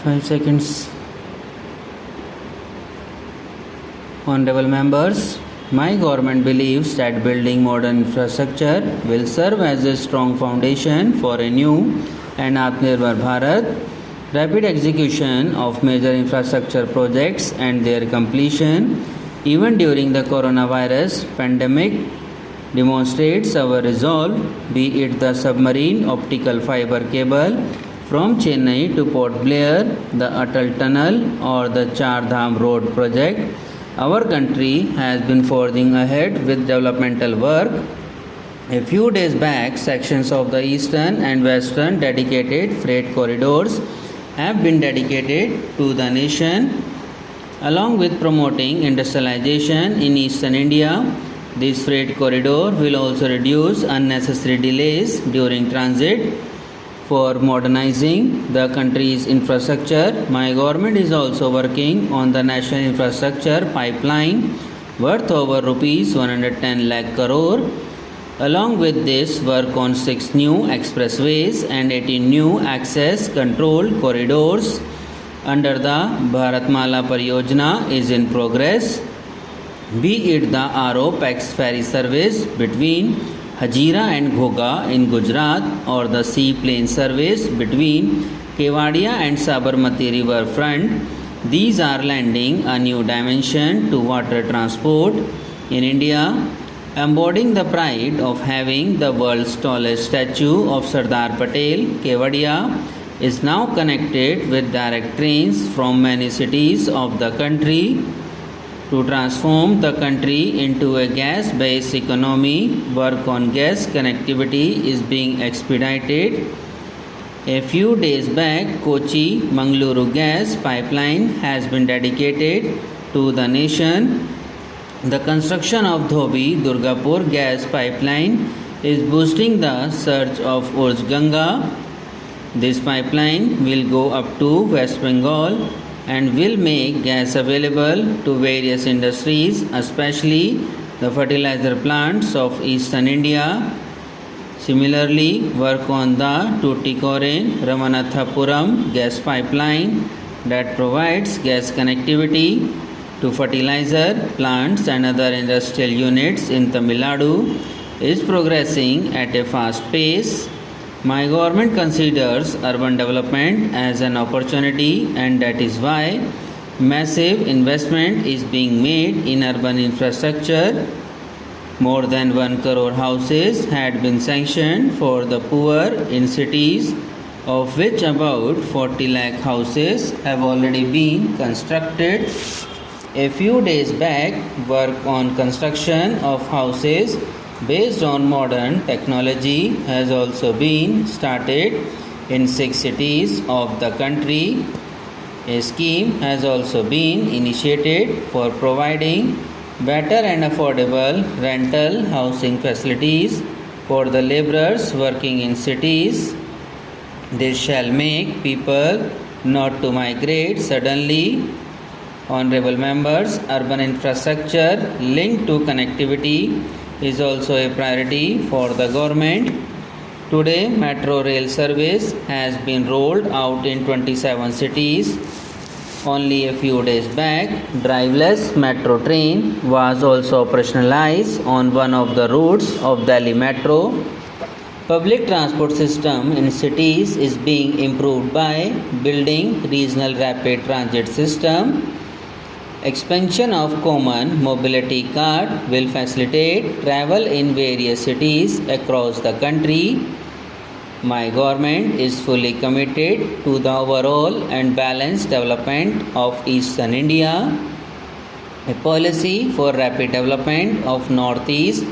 5 seconds. Honorable members, my government believes that building modern infrastructure will serve as a strong foundation for a new and Atmanirbhar Bharat. Rapid execution of major infrastructure projects and their completion, even during the coronavirus pandemic, demonstrates our resolve, be it the submarine optical fiber cable from Chennai to Port Blair, the Atal Tunnel, or the Char Dham Road project. Our country has been forging ahead with developmental work. A few days back, sections of the eastern and western dedicated freight corridors have been dedicated to the nation. Along with promoting industrialization in eastern India, this freight corridor will also reduce unnecessary delays during transit. For modernizing the country's infrastructure, my government is also working on the national infrastructure pipeline worth over rupees 110 lakh crore. Along with this, work on 6 new expressways and 18 new access control corridors under the Bharatmala Pariyojana is in progress. Be it the RO-PAX ferry service between Hazira and Ghoga in Gujarat or the seaplane service between Kewadia and Sabarmati river front, these are lending a new dimension to water transport in India, embodying the pride of having the world's tallest statue of Sardar Patel. Kewadia is now connected with direct trains from many cities of the country. To transform the country into a gas-based economy, work on gas connectivity is being expedited. A few days back, Kochi-Mangaluru gas pipeline has been dedicated to the nation. The construction of Dhobi-Durgapur gas pipeline is boosting the surge of Urj Ganga. This pipeline will go up to West Bengal and will make gas available to various industries, especially the fertilizer plants of eastern India. Similarly, work on the Tuticorin-Ramanathapuram gas pipeline that provides gas connectivity to fertilizer plants and other industrial units in Tamil Nadu is progressing at a fast pace. My government considers urban development as an opportunity, and that is why massive investment is being made in urban infrastructure. More than 1 crore houses had been sanctioned for the poor in cities, of which about 40 lakh houses have already been constructed. A few days back, work on construction of houses based on modern technology has also been started in 6 cities of the country. A scheme has also been initiated for providing better and affordable rental housing facilities for the laborers working in cities. This shall make people not to migrate suddenly. Honorable members, urban infrastructure linked to connectivity is also a priority for the government. Today, metro rail service has been rolled out in 27 cities. Only a few days back, driverless metro train was also operationalized on one of the routes of Delhi Metro. Public transport system in cities is being improved by building regional rapid transit system. Expansion of common mobility card will facilitate travel in various cities across the country. My government is fully committed to the overall and balanced development of Eastern India. A policy for rapid development of Northeast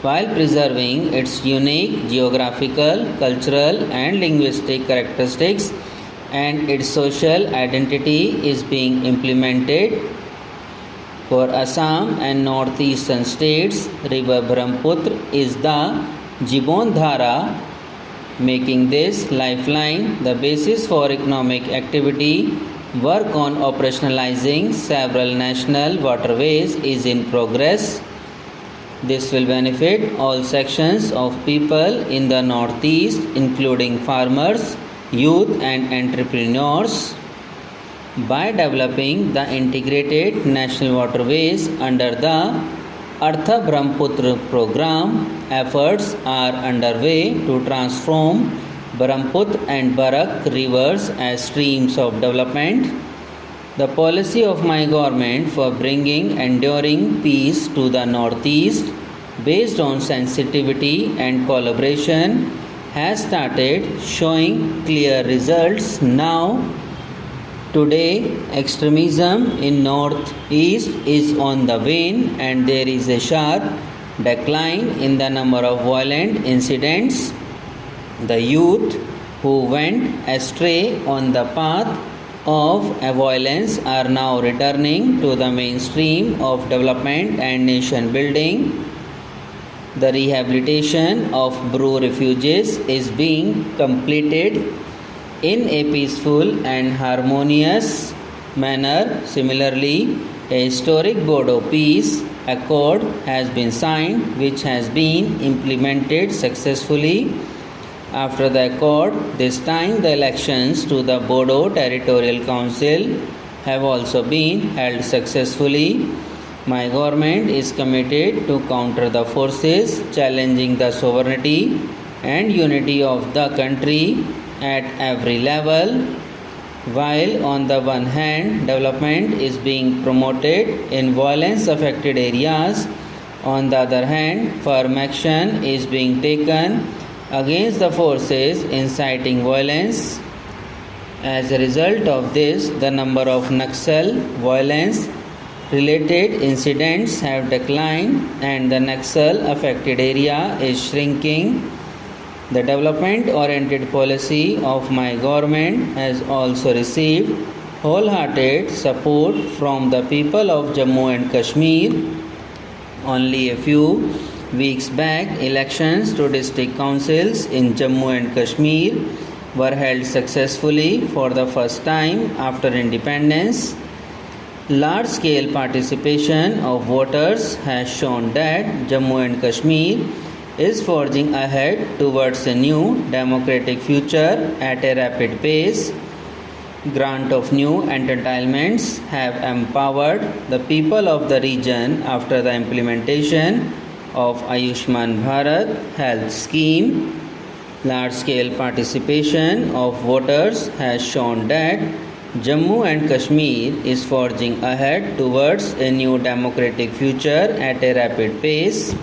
while preserving its unique geographical, cultural and linguistic characteristics and its social identity is being implemented. For Assam and northeastern states, River Brahmaputra is the Jibon Dhara, making this lifeline the basis for economic activity. Work on operationalizing several national waterways is in progress. This will benefit all sections of people in the northeast, including farmers, youth and entrepreneurs. by developing the integrated national waterways under the Artha Brahmaputra program. Efforts are underway to transform Brahmaputra and Barak rivers as streams of development. The policy of my government for bringing enduring peace to the Northeast, based on sensitivity and collaboration, has started showing clear results now. Today, extremism in Northeast is on the wane and there is a sharp decline in the number of violent incidents. The youth who went astray on the path of violence are now returning to the mainstream of development and nation building. The rehabilitation of Bru refugees is being completed in a peaceful and harmonious manner. Similarly, a historic Bodo Peace Accord has been signed, which has been implemented successfully. After the accord, this time the elections to the Bodo Territorial Council have also been held successfully. My government is committed to counter the forces challenging the sovereignty and unity of the country at every level. While on the one hand development is being promoted in violence affected areas, on the other hand firm action is being taken against the forces inciting violence. As a result of this, the number of Naxal violence related incidents have declined and the Naxal affected area is shrinking. The development oriented policy of my government has also received wholehearted support from the people of Jammu and Kashmir. Only a few weeks back, elections to district councils in Jammu and Kashmir were held successfully for the first time after independence. Large scale participation of voters has shown that Jammu and Kashmir is forging ahead towards a new democratic future at a rapid pace. Grant of new entitlements have empowered the people of the region after the implementation of Ayushman Bharat health scheme. Large scale participation of voters has shown that Jammu and Kashmir is forging ahead towards a new democratic future at a rapid pace.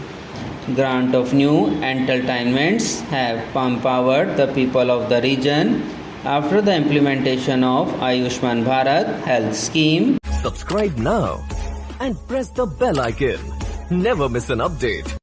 Grant of new entitlements have empowered the people of the region after the implementation of Ayushman Bharat health scheme. Subscribe now and press the bell icon. Never miss an update.